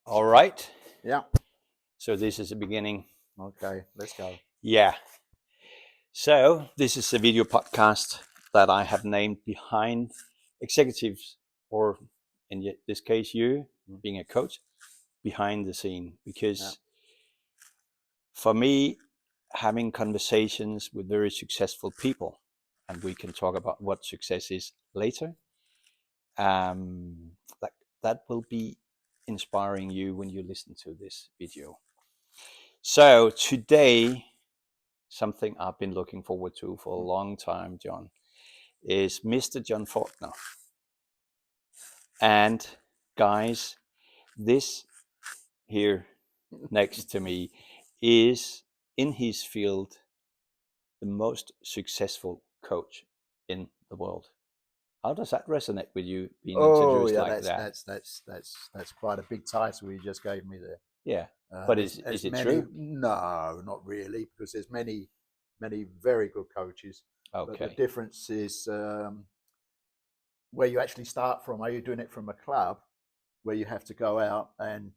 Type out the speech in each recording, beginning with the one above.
All right. Yeah. So this is the beginning. Okay. Let's go. Yeah. So this is a video podcast that I have named Behind Executives, or in this case, you being a coach, behind the scene. Yeah. Because for me, having conversations with very successful people, and we can talk about what success is later, um, that, that will be inspiring you when you listen to this video. So today, something I've been looking forward to for a long time, John, is Mr. John Faulkner. And guys, this here next to me is in his field the most successful coach in the world. How does that resonate with you being Oh introduced yeah, like that's that? that's that's that's that's quite a big title you just gave me there. Yeah. But There's is it many. true? No, not really, because there's many very good coaches. But the Okay. difference is where you actually start from. Are you doing it from a club where you have to go out and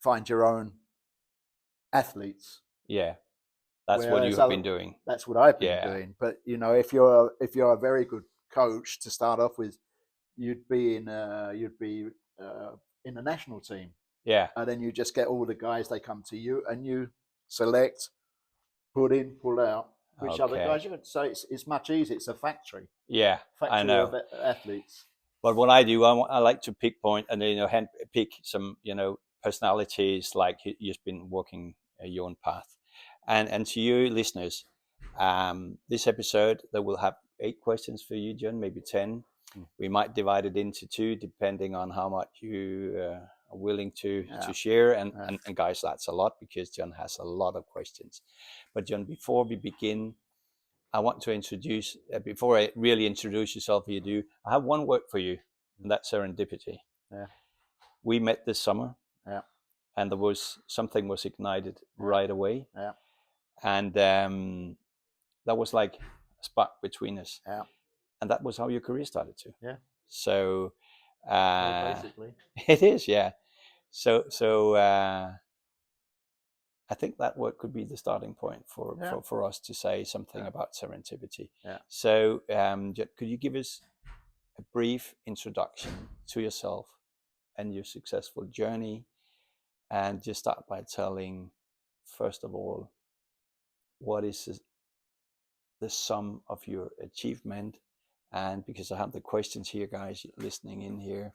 find your own athletes? Yeah. That's what you Whereas have been doing. that's what I've been Yeah. doing. But if you're a very good coach to start off with, you'd be in the national team, Yeah. and then you just get all the guys. They come to you, and you select, put in, pull out, which other Okay. guys you. So it's much easier. It's a Yeah. I factory of know. athletes. But what I do, I like to pick point and then hand pick some personalities like you've been walking your own path, and to you listeners, this episode that will have 8 questions for you, John, maybe 10. We might divide it into two depending on how much you are willing to Yeah, share, and, yeah. and and guys, that's a lot because John has a lot of questions. But John, before we begin, I want to introduce, before I really introduce yourself, you do, I have one word for you, and that's serendipity. Yeah, We met this summer, yeah, and there was something was ignited yeah, right away, yeah, and that was like a spark between us, yeah, and that was how your career started too. yeah. So Well, uh, basically, it is, yeah. So I think that word could be the starting point for, yeah, for us to say something yeah, about serendipity. yeah. So could you give us a brief introduction to yourself and your successful journey, and just start by telling, first of all, what is the sum of your achievement? And because I have the questions here, guys listening in here,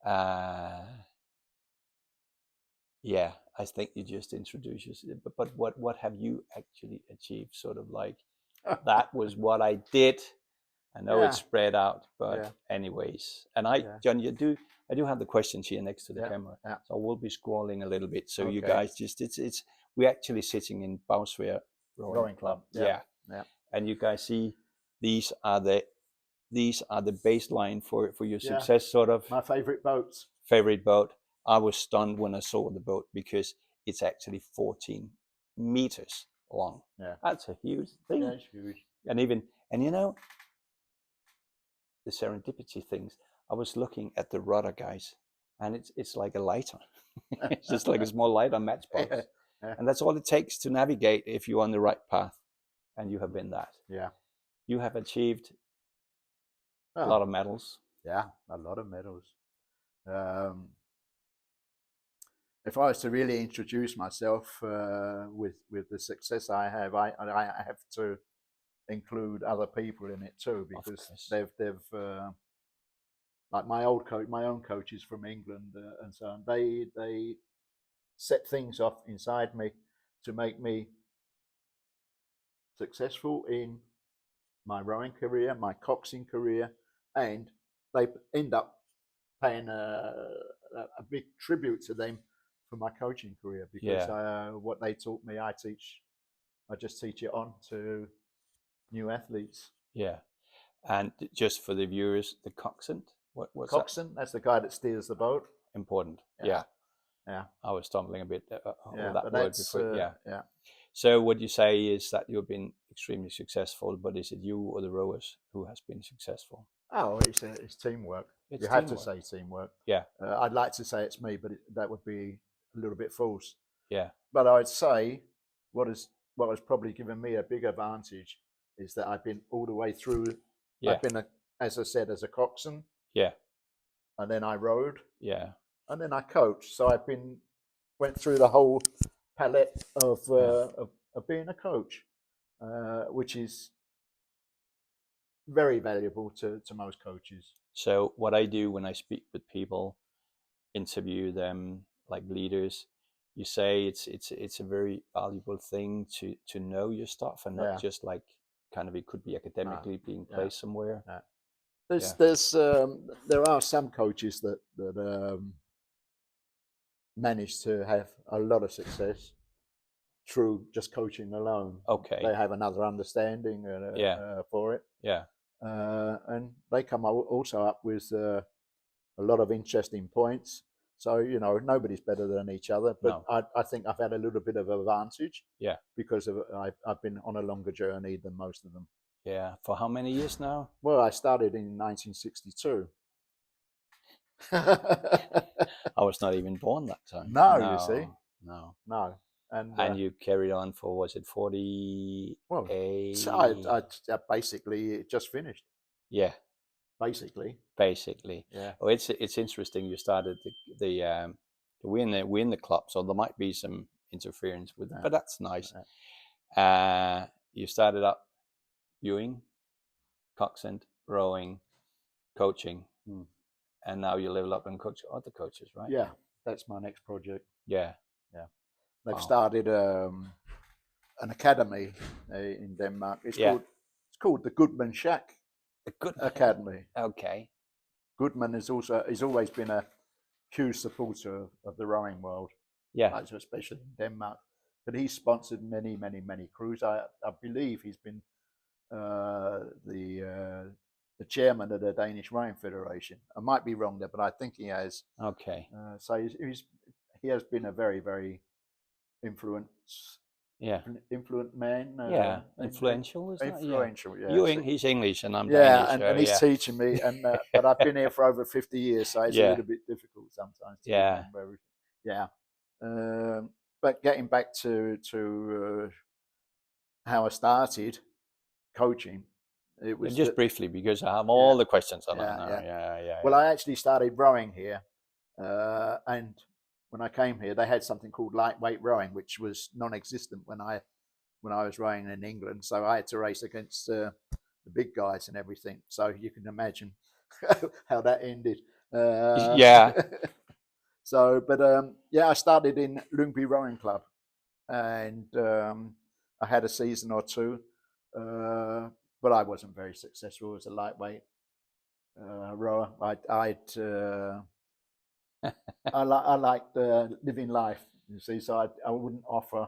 uh, yeah, I think you just introduced yourself, but what have you actually achieved? Sort of like, that was what I did. I know it's Yeah, spread out, but yeah, anyways, and yeah, John, I do have the questions here next to the yeah, camera, yeah. so I will be scrolling a little bit. So you Okay. guys just, it's we're actually sitting in Bauswehr Rowing Rowing Club, club. Yeah, yeah, yeah, and you guys see these are the baseline for your yeah. success, sort of My favorite boats. favorite boat. I was stunned when I saw the boat because it's actually 14 meters long. Yeah, That's a huge yeah. thing, It's huge. and the serendipity things. I was looking at the rudder, guys, and it's like a lighter. It's just like a small lighter Yeah, matchbox, yeah, and that's all it takes to navigate if you're on the right path. And you have been that. yeah. You have achieved a Oh, lot of medals. yeah. A lot of medals. Um, if I was to really introduce myself with the success I have, I have to include other people in it too, Of because course. they've like my old coach, my own coaches from England and so on. They set things off inside me to make me successful in my rowing career, my coxing career, and they end up paying a big tribute to them for my coaching career, because Yeah, what they taught me, I just teach it on to new athletes. yeah. And just for the viewers, the coxswain, what's that? Coxswain, that's the guy that steers the boat. Important. Yeah, Yeah, yeah, I was stumbling a bit over yeah. that But word that's before. Yeah. yeah. So what you say is that you've been extremely successful, but is it you or the rowers who has been successful? Oh, it's teamwork. It's You have to teamwork. say teamwork. Yeah, I'd like to say it's me, but that would be a little bit false. yeah, But I'd say what is what has probably given me a big advantage is that I've been all the way through. yeah, I've been, as I said, as a coxswain, yeah, and then I rowed, yeah, and then I coached. So I've been went through the whole palette yeah. of being a coach, which is very valuable to most coaches. So what I do when I speak with people, interview them like leaders, you say it's a very valuable thing to know your stuff and not Yeah, just like kind of it could be no, academically being yeah, placed somewhere. yeah. Yeah. There are some coaches that manage to have a lot of success through just coaching alone. Okay. They have another understanding Yeah. for it, Yeah. and they come also up with a lot of interesting points. So nobody's better than each other, but No. I think I've had a little bit of advantage Yeah. because I've been on a longer journey than most of them. Yeah. For how many years now? Well, I started in 1962. I was not even born that time. No, you see, No. No. no, and And you carried on for, was it 40? well, so I basically just finished. Yeah, Basically, basically. yeah, Oh, it's interesting. You started we in the club, so there might be some interference with it, yeah, but that's nice. yeah. You started up viewing, coxswain, rowing, coaching, Hmm. and now you level up and coach other coaches, right? Yeah, that's my next project. Yeah. Yeah, they've Wow. started an academy in Denmark. Yeah. It's called the Goodman Shack A good. Academy. Okay. Goodman he's always been a huge supporter of the rowing world, Yeah. like especially in Denmark. But he's sponsored many crews. I believe he's been the chairman of the Danish Rowing Federation. I might be wrong there, but I think he has. Okay. So he has been a very influence Yeah. influent man. Yeah. And Influential, isn't it? Yeah. influential, yeah. You So, he's English and I'm yeah, Danish. and he's Yeah. teaching me, and but I've been here for over 50 years, so it's a Yeah. little bit difficult sometimes to Yeah. remember everything. Yeah, but getting back to how I started coaching, it Yeah, was just that. briefly, because I have Yeah, all the questions on that yeah, now. yeah. Yeah, yeah, Well, yeah. I actually started rowing here, and when I came here, they had something called lightweight rowing, which was non-existent when I was rowing in England. So I had to race against the big guys and everything. So you can imagine how that ended. Yeah. So, but yeah, I started in Lyngby Rowing Club, and I had a season or two, but I wasn't very successful as a lightweight rower. I liked living life, you see, so I wouldn't offer.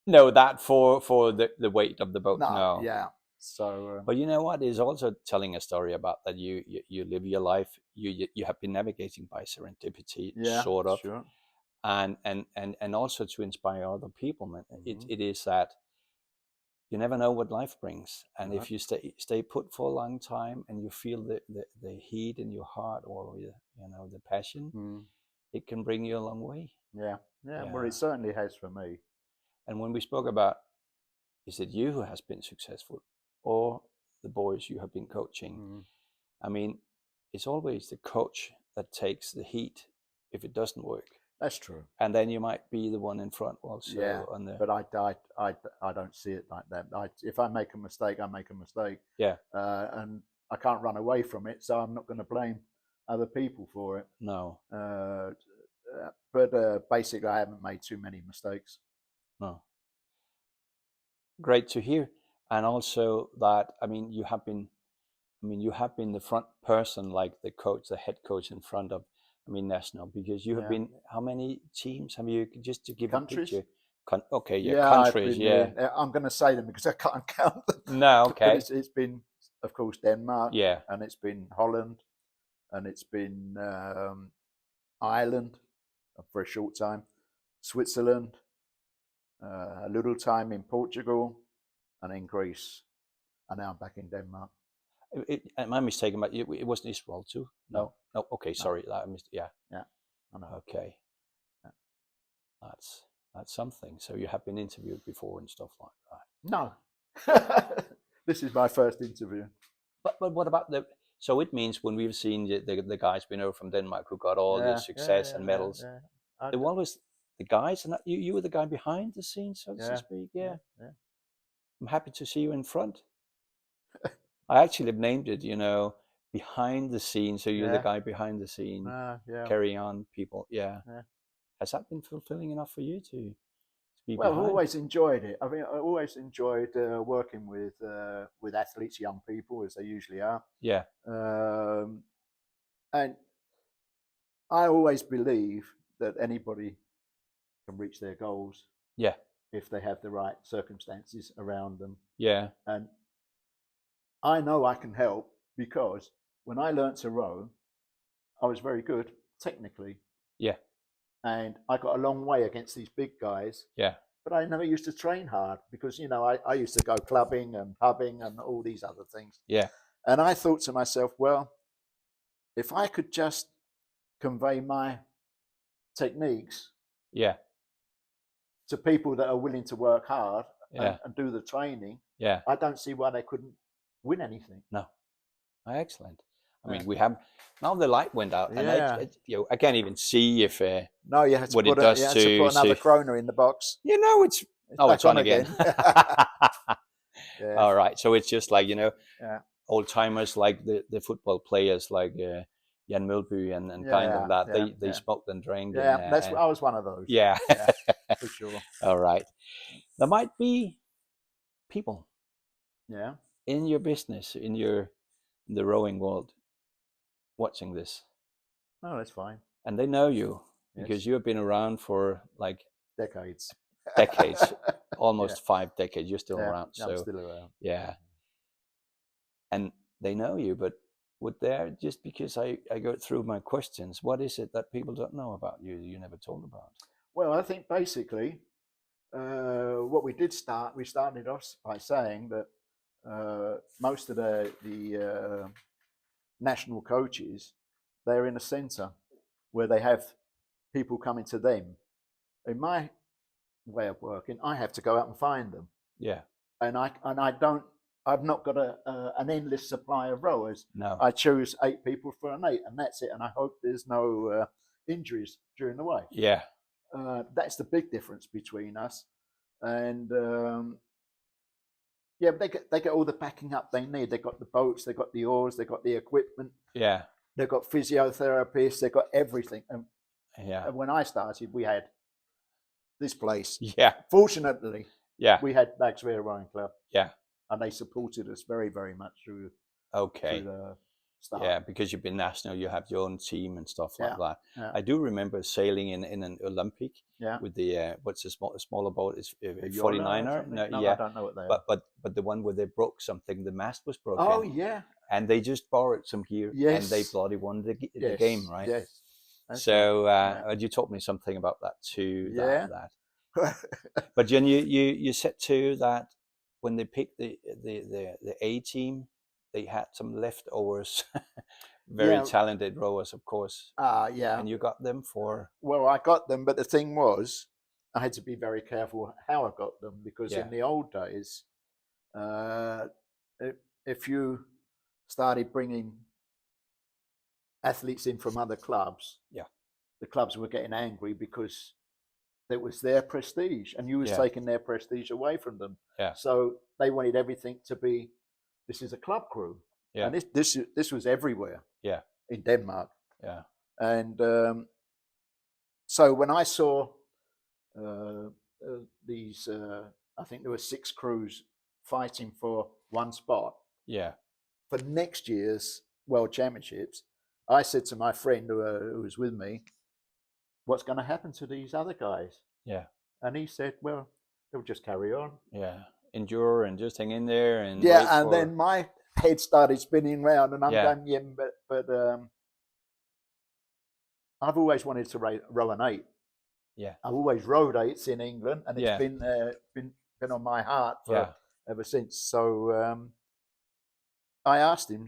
No, that for the weight of the boat. No, No. yeah. So But you know what is also telling a story about that you live your life. You have been navigating by serendipity, yeah, sort of, sure. and also to inspire other people. Man, Mm-hmm. it is that you never know what life brings, and Right. if you stay put for a long time and you feel the heat in your heart or the passion, Mm. it can bring you a long way. Yeah, yeah. Well, Yeah. it certainly has for me. And when we spoke about, is it you who has been successful or the boys you have been coaching? Mm. I mean, it's always the coach that takes the heat if it doesn't work. That's true. And then you might be the one in front Yeah, also on the. but I don't see it like that. If I make a mistake, I make a mistake, Yeah. and I can't run away from it. So I'm not going to blame other people for it. No. But basically, I haven't made too many mistakes. No. Great to hear. And also that, you have been the front person, like the coach, the head coach in front of, national, because you have Yeah, been, how many teams have you, just to give a countries. picture? Okay, yeah, Yeah, I've countries, been yeah. in. I'm going to say them because I can't count them. No, But okay. it's been, of course, Denmark, Yeah, and it's been Holland, and it's been Ireland for a short time, Switzerland, a little time in Portugal, and in Greece, and now I'm back in Denmark. Am I mistaken? But it wasn't Israel too. No, No. Okay, no. sorry. I missed. Yeah. Yeah, I know. Okay. Yeah. That's something. So you have been interviewed before and stuff like that. No, this is my first interview. But what about the? So it means when we've seen the guys we know from Denmark who got all the Yeah, success and medals, they were always the guys, and you were the guy behind the scenes, so to speak. Yeah. I'm happy to see you in front. I actually have named it, behind the scenes. So you're the guy behind the scene, carrying on people. Yeah. Has that been fulfilling enough for you to be Well, behind? I've always enjoyed it. I mean, I always enjoyed working with athletes, young people, as they usually are. Yeah. And I always believe that anybody can reach their goals. Yeah. If they have the right circumstances around them. Yeah. And I know I can help because when I learned to row, I was very good technically. Yeah. And I got a long way against these big guys. Yeah. But I never used to train hard because, I used to go clubbing and pubbing and all these other things. Yeah. And I thought to myself, well, if I could just convey my techniques to people that are willing to work hard and do the training, I don't see why they couldn't win anything. No. Excellent. I mean, we have now the light went out, and I can't even see if no, you have to what put it does to put another kroner in the box. It's on again. All right, so it's just like old timers, like the football players, like Jan Mølby and kind of that. They smoked and drank. Yeah, I was one of those. Yeah, for sure. All right, there might be people. Yeah. In your business, in the rowing world, watching this. Oh, that's fine. And they know you because you have been around for like decades, almost 5 decades. You're still around. So I'm still around. Yeah. And they know you, but just because I go through my questions, what is it that people don't know about you never told about? Well, I think basically what we started off by saying that most of the national coaches, they're in a centre where they have people coming to them. In my way of working, I have to go out and find them. Yeah. And I've not got an endless supply of rowers. No. I choose 8 people for an 8, and that's it. And I hope there's no injuries during the way. Yeah. That's the big difference between us. And they get all the backing up they need. They got the boats, they got the oars, they got the equipment. Yeah. They've got physiotherapists, they've got everything. And when I started, we had this place. Yeah. Fortunately, we had Bagswear Rowing Club. Yeah. And they supported us very, very much through the start. Yeah, because you've been national, you have your own team and stuff like that. Yeah. I do remember sailing in an Olympic with the what's the smaller boat is 49er. No, I don't know what they are. But the one where they broke something, the mast was broken. Oh yeah. And they just borrowed some gear and they bloody won the game, right? Yes. So you taught me something about that too. That. But Jen, you said too that when they picked the A team, they had some leftovers, very talented rowers, of course. And you got them for? Well, I got them, but the thing was, I had to be very careful how I got them because in the old days, if you started bringing athletes in from other clubs, the clubs were getting angry because it was their prestige, and you was taking their prestige away from them. So they wanted everything to be, this is a club crew. And this was everywhere. In Denmark. And so when I saw these, I think there were 6 crews fighting for one spot. For next year's World Championships, I said to my friend who was with me, what's going to happen to these other guys? And he said, well, they'll just carry on. Endure and just hang in there. And then my head started spinning round, and I'm going, but I've always wanted to row an 8. I've always rowed 8s in England, and it's been on my heart for ever since. So I asked him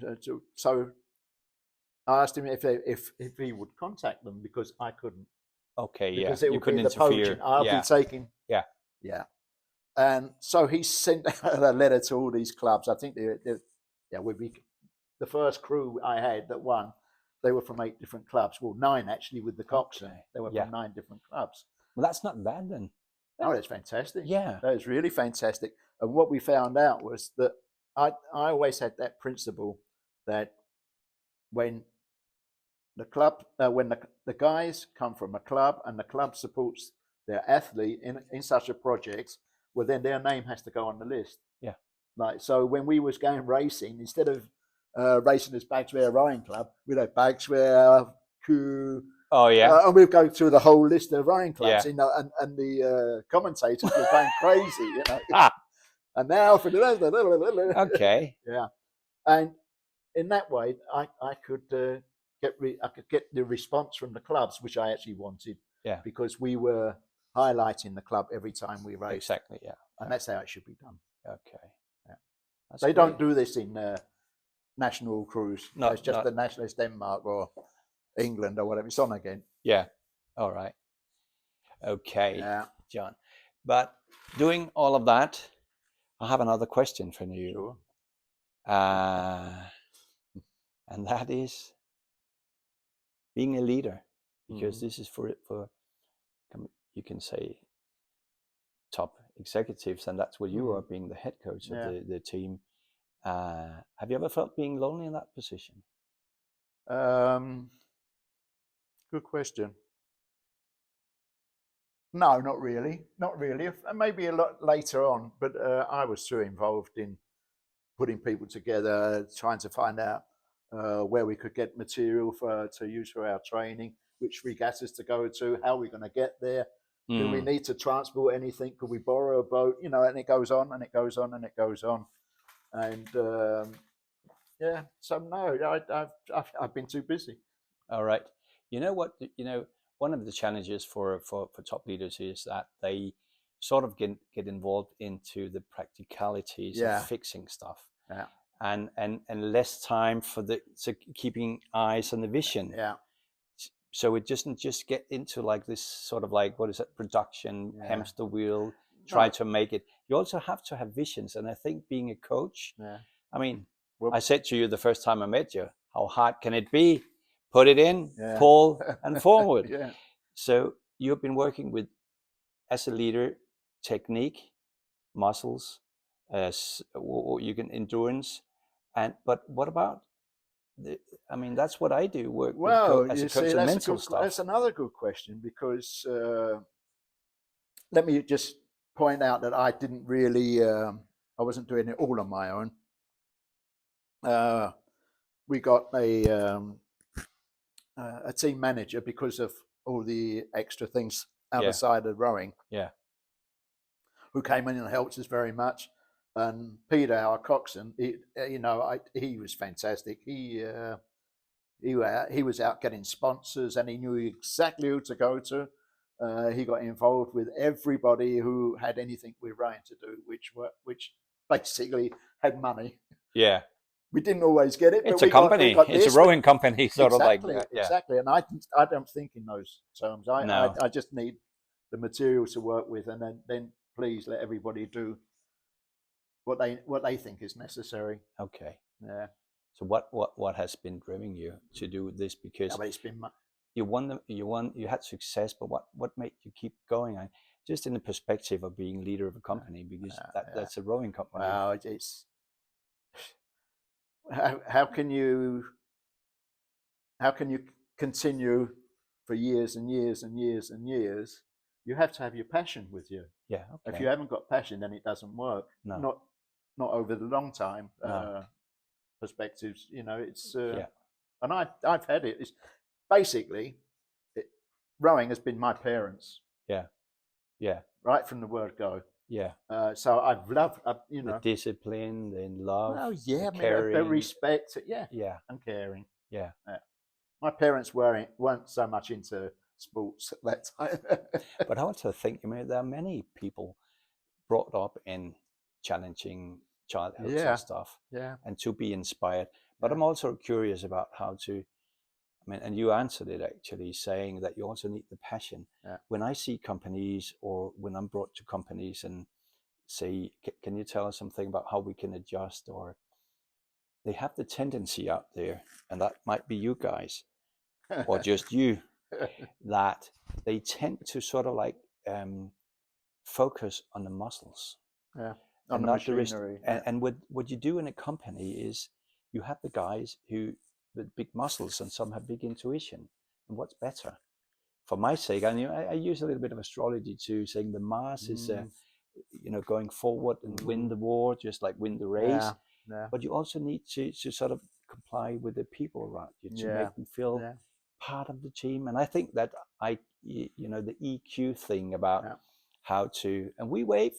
I asked him if he would contact them because I couldn't. Okay, yeah. Because it You would be couldn't the poaching. interfere. I'll be Yeah, taking. yeah. Yeah. And so he sent out a letter to all these clubs. I think the first crew I had that won, they were from 8 different clubs. Well, 9 actually with the coxswain. Okay. They were Yeah. from 9 different clubs. Well, that's not bad then. Oh, that's fantastic. Yeah. That was really fantastic. And what we found out was that I always had that principle that when the guys come from a club and the club supports their athlete in such a project, well, then their name has to go on the list. Yeah. Like, so when we was going racing, instead of racing as Bagswear Rowing Club, we'd have Bagswear, Kew, Oh yeah. and we'd go through the whole list of rowing clubs, Yeah. you know, and the commentators were going crazy, you know. Ah, And now for the okay. yeah, and in that way, I could I could get the response from the clubs, which I actually wanted. Yeah. Because we were highlighting the club every time we raced. Exactly. Yeah. And that's how it should be done. Okay. Yeah. That's They great. don't do this in national cruise. No, it's just the nationalist Denmark or England or whatever. It's on again. Yeah. All right. Okay, Yeah. John. But doing all of that, I have another question for you. Sure. And that is being a leader, because this is for you can say top executives, and that's what you are, being the head coach of the team. Have you ever felt being lonely in that position? Good question. No, not really. Not really. Maybe a lot later on, but I was too involved in putting people together, trying to find out where we could get material to use for our training, which regattas to go to, how we're going to get there. Do we need to transport anything? Could we borrow a boat? You know, and it goes on and it goes on and it goes on. And yeah, so no, I've been too busy. All right. You know what? You know, one of the challenges for top leaders is that they sort of get involved into the practicalities of fixing stuff. Yeah. And less time for keeping eyes on the vision. Yeah. So it doesn't just get into like this sort of like, what is it, production, hamster wheel, try to make it. You also have to have visions. And I think being a coach, I mean, I said to you the first time I met you, how hard can it be? Put it in, pull, and forward. So you've been working with, as a leader, technique, muscles, you can endurance, but what about I mean, that's what I do. Work as a coach on mental stuff. That's another good question, because let me just point out that I didn't really, I wasn't doing it all on my own. We got a team manager because of all the extra things outside of rowing. Yeah. Who came in and helped us very much. And Peter, our coxswain, he was fantastic. He was out getting sponsors, and he knew exactly who to go to. He got involved with everybody who had anything with rowing to do, which basically had money. Yeah. We didn't always get it. It's a company. It's a rowing company, sort of like. Exactly. And I don't think in those terms. I just need the material to work with, and then please let everybody do what they think is necessary. Okay. Yeah. So what has been driving you to do this? Because it's been you had success, but what made you keep going? Just in the perspective of being leader of a company, because that's a rowing company. Wow, it's how can you continue for years and years and years and years? You have to have your passion with you. Yeah. Okay. If you haven't got passion, then it doesn't work. No. Not over the long time perspectives. You know, it's and I've had it. It's basically rowing has been my parents. Yeah. Yeah. Right from the word go. Yeah. So I've loved, the discipline, the love. Well, yeah, the respect. Yeah. And caring. Yeah. My parents weren't so much into sports at that time. But I also think, there are many people brought up in challenging childhoods and Yeah. stuff, Yeah. and to be inspired. But Yeah. I'm also curious about how to. I mean, and you answered it actually, saying that you also need the passion. Yeah. When I see companies, or when I'm brought to companies and say, can you tell us something about how we can adjust, or they have the tendency out there, and that might be you guys or just you, that they tend to sort of like focus on the muscles Yeah. On and the not the rest. machinery. And, Yeah. and what you do in a company is you have the guys who with big muscles, and some have big intuition. And what's better? For my sake, I use a little bit of astrology too, saying the Mars is, going forward and win the war, just like win the race. Yeah. Yeah. But you also need to sort of comply with the people around you to Yeah. make them feel Yeah. part of the team. And I think that the EQ thing about Yeah. how to, and we wave,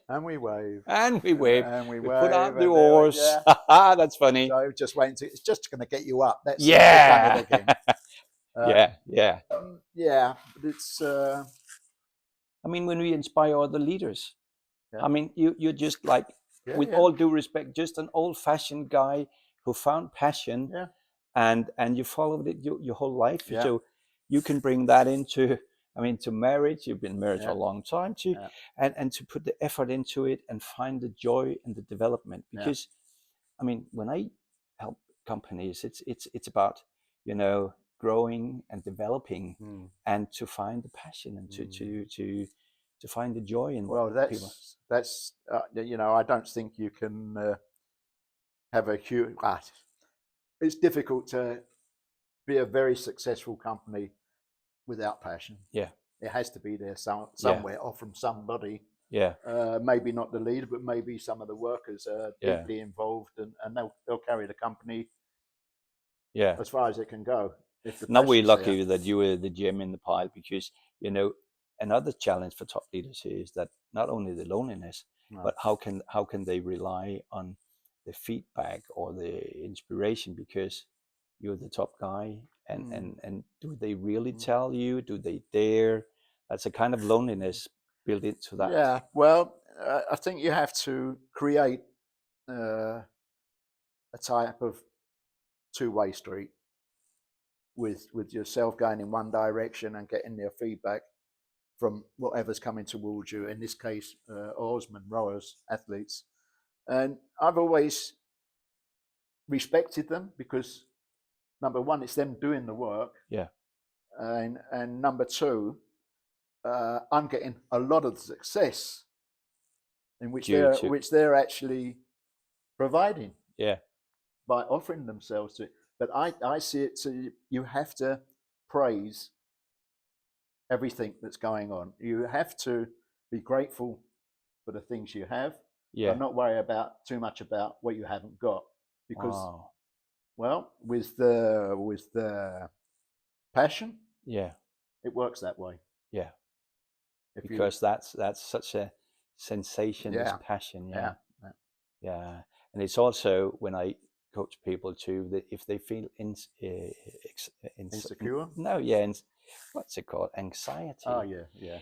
And we wave. and we wave, And we we put out wave. the And there we, oars. yeah. That's funny. So just waiting to. It's just going to get you up. That's it. We've done it Yeah. again. Yeah. Yeah. It's. I mean, when we inspire other leaders, Yeah. I mean, you're just like, Yeah. with Yeah. all due respect, just an old-fashioned guy who found passion, Yeah. and you followed it your whole life. Yeah. So you can bring that into, I mean, to marriage. You've been married for Yeah. a long time too, Yeah. and to put the effort into it and find the joy and the development. Yeah. Because, I mean, when I help companies, it's about, growing and developing, and to find the passion, and to find the joy in Well, what people. that's I don't think you can have a huge. It's difficult to be a very successful company without passion. Yeah. It has to be there Yeah. somewhere, or from somebody. Yeah. Maybe not the leader, but maybe some of the workers are Yeah. deeply involved, and they'll carry the company Yeah. as far as it can go. If the Now we're passion's there. lucky that you were the gem in the pile, because another challenge for top leaders is that not only the loneliness, No. but how can they rely on the feedback or the inspiration, because you're the top guy, and do they really tell you? Do they dare? That's a kind of loneliness built into that. Yeah, well, I think you have to create a type of two-way street with yourself going in one direction and getting their feedback from whatever's coming towards you. In this case, oarsmen, rowers, athletes, and I've always respected them because number one, it's them doing the work, Yeah. and number two, I'm getting a lot of success in which they're actually providing. Yeah. By offering themselves to it. But I see it, so you have to praise everything that's going on. You have to be grateful for the things you have, but not worry about too much about what you haven't got. Because well, with the passion, it works that way. Yeah. Because that's such a sensation, this passion. Yeah. And it's also, when I coach people too, that if they feel Insecure? No, what's it called? Anxiety. Oh yeah.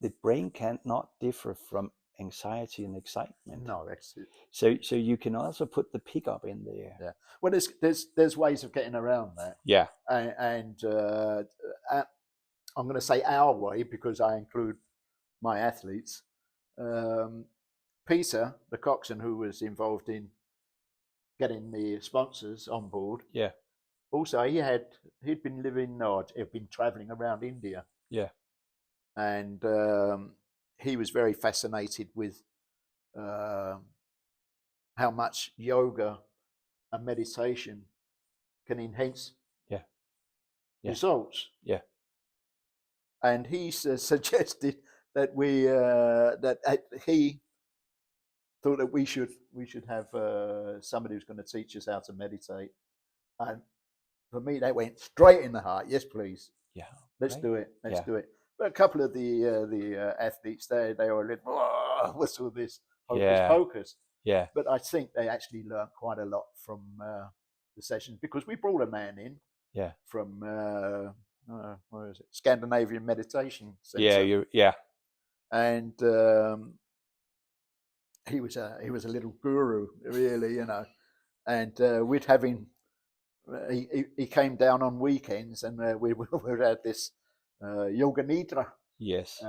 The brain cannot differ from anxiety and excitement. No, that's it. So you can also put the pickup in there. Yeah. Well, there's ways of getting around that. Yeah. And I'm going to say our way because I include my athletes. Peter, the coxswain who was involved in getting the sponsors on board. Yeah. Also, he'd been living, or he'd been traveling around India. Yeah. And he was very fascinated with how much yoga and meditation can enhance results. Yeah. And he suggested that he thought that we should have somebody who's going to teach us how to meditate. And for me, that went straight in the heart. Yes, please. Yeah. Let's do it. Let's do it. But a couple of the athletes, they were a little, what's all this hocus pocus? Yeah. But I think they actually learned quite a lot from the sessions, because we brought a man in. Yeah. From where is it? Scandinavian Meditation Center. Yeah. And he was a little guru, really, you know. And we'd have him. He came down on weekends, and we had this yoga nidra Yes.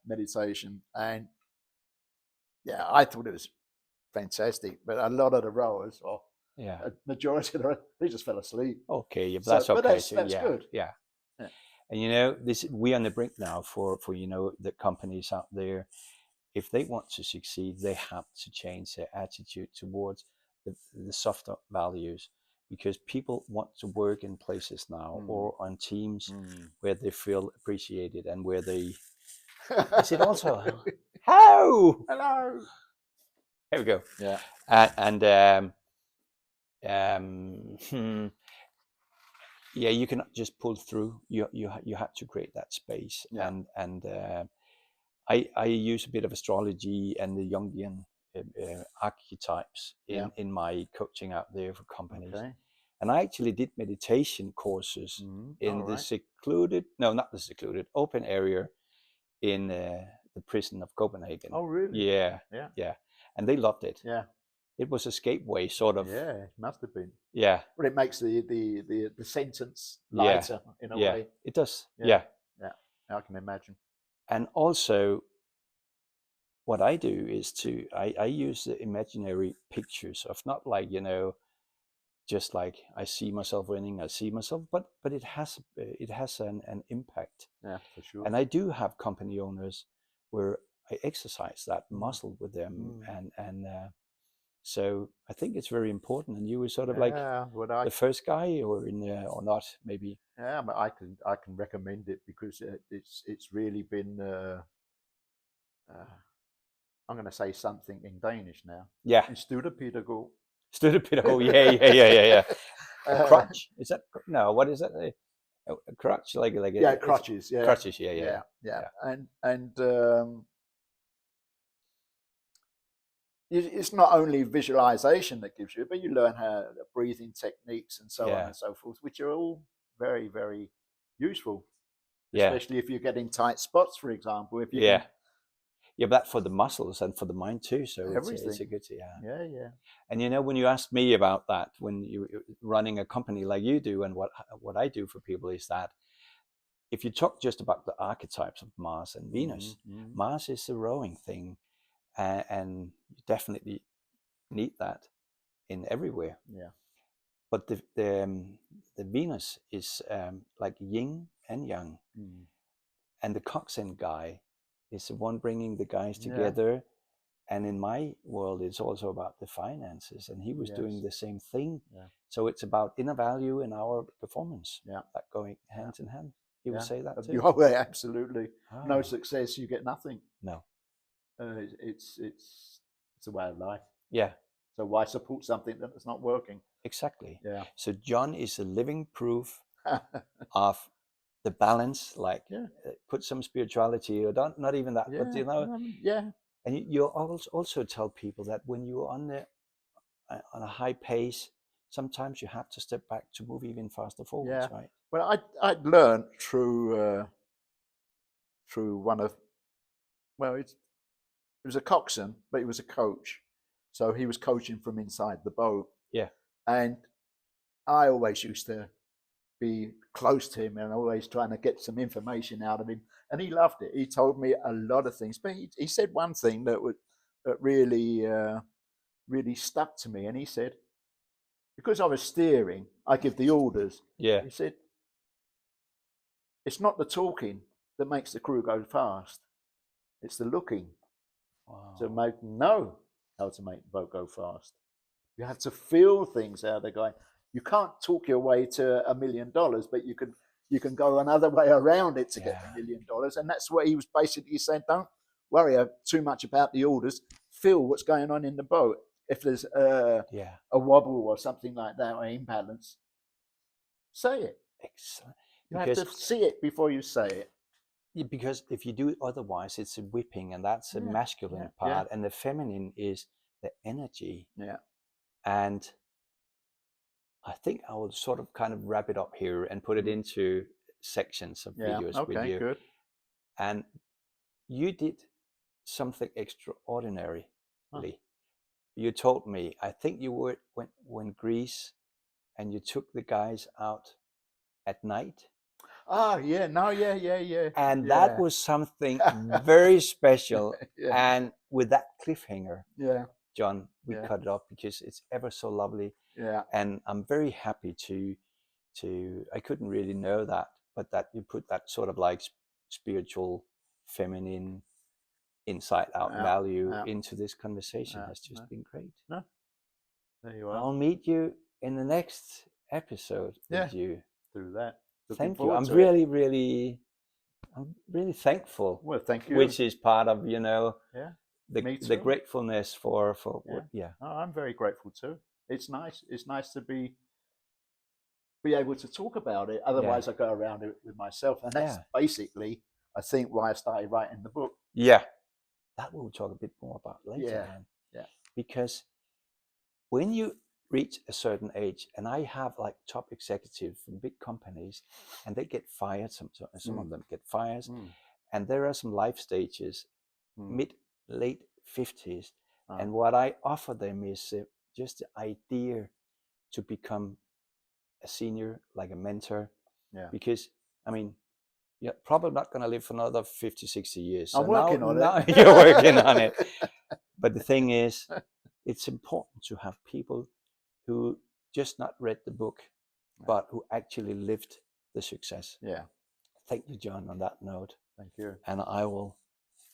meditation, and yeah, I thought it was fantastic. But a lot of the rowers, or Yeah. a majority of them, they just fell asleep. Okay. Yeah, So, that's but okay too. that's Yeah. good. Yeah. Yeah. And this we're on the brink now for the companies out there. If they want to succeed, they have to change their attitude towards the softer values, because people want to work in places now or on teams where they feel appreciated and where they. Is it also how? Hello. Here we go. Yeah. And yeah, you cannot just pull through. You had to create that space, Yeah. and I use a bit of astrology and the Jungian archetypes in my coaching out there for companies. Okay. And I actually did meditation courses in the secluded, no, not the secluded, open area in the prison of Copenhagen. Oh, really? Yeah, Yeah. yeah. And they loved it. Yeah. It was a escape-way, sort of. Yeah, it must have been. Yeah. Well, it makes the sentence Yeah. lighter in a Yeah. way. It does. Yeah. Yeah. Yeah. I can imagine. And also, what I do is I use the imaginary pictures of, not like, just like I see myself winning, I see myself, but it has an impact. Yeah, for sure. And I do have company owners where I exercise that muscle with them, and so I think it's very important. And you were sort of like the first guy, or or not, maybe. Yeah, but I can recommend it, because it's really been. I'm going to say something in Danish now. Yeah. En støttepædagog. Støttepædagog. Yeah. A crutch? Is that no? What is that? A crutch, like yeah, crutches. Yeah, crutches. Yeah. And it's not only visualization that gives you, but you learn how breathing techniques and so on and so forth, which are all very, very useful. Especially if you get in tight spots, for example. If you can, yeah, but for the muscles and for the mind too. So it's a good, yeah. And when you asked me about that, when you're running a company like you do, and what I do for people, is that if you talk just about the archetypes of Mars and Venus, Mars is the rowing thing, and you definitely need that in everywhere. Yeah. But the Venus is like yin and yang, and the coxswain guy is the one bringing the guys together. Yeah. And in my world, it's also about the finances, and he was doing the same thing. Yeah. So it's about inner value and our performance, that going hand in hand. You would say that too? Oh, absolutely. Oh. No success, you get nothing. No. It's a way of life. Yeah. So why support something that's not working? Exactly. Yeah. So John is a living proof of the balance. Like, put some spirituality, or not even that, but yeah. And you also tell people that when you're on a high pace, sometimes you have to step back to move even faster forwards, right? Well, I'd learned through one of, well, it was a coxswain, but he was a coach, so he was coaching from inside the boat. Yeah. And I always used to be close to him and always trying to get some information out of him, and he loved it. He told me a lot of things, but he said one thing that really really stuck to me. And he said, because I was steering, I give the orders. Yeah. He said, it's not the talking that makes the crew go fast, it's the looking. Wow. To know how to make the boat go fast. You have to feel things how they're going. You can't talk your way to $1 million, but you can go another way around it to get $1 million. And that's what he was basically saying. Don't worry too much about the orders. Feel what's going on in the boat. If there's a wobble or something like that, or imbalance, say it. Excellent. You have to see it before you say it. Yeah, because if you do it otherwise, it's a whipping, and that's a masculine part, and the feminine is the energy. Yeah. And I think I will sort of kind of wrap it up here and put it into sections of videos with you. Good. And you did something extraordinary You told me, I think you were when Greece, and you took the guys out at night. Ah, yeah, no, yeah. And that was something very special. Yeah. And with that cliffhanger, Yeah. John, we Yeah. cut it off because it's ever so lovely. Yeah. And I'm very happy to I couldn't really know that, but that you put that sort of like spiritual, feminine, inside out value into this conversation has just been great. No, there you are. I'll meet you in the next episode with you. Do that. Thank you. I'm really thankful. Well, thank you. Which is part of, you know, the gratefulness for what. Oh, I'm very grateful too. It's nice. It's nice to be able to talk about it. Otherwise, I go around it with myself, and that's basically, I think, why I started writing the book. Yeah, that we'll talk a bit more about later. Yeah. Because when you reach a certain age, and I have like top executives from big companies, and they get fired. Some of them get fired, and there are some life stages, late 50s, and what I offer them is just the idea to become a senior, like a mentor. Because I mean, you're probably not going to live for another 50, 60 years. So I'm working on it. You're working on it. But the thing is, it's important to have people who just not read the book, but who actually lived the success. Yeah. Thank you, John, on that note. Thank you. And I will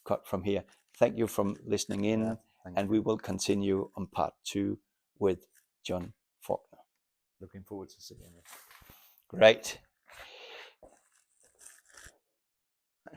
cut from here. Thank you for listening in, and we will continue on part 2 with John Faulkner. Looking forward to seeing you. Great.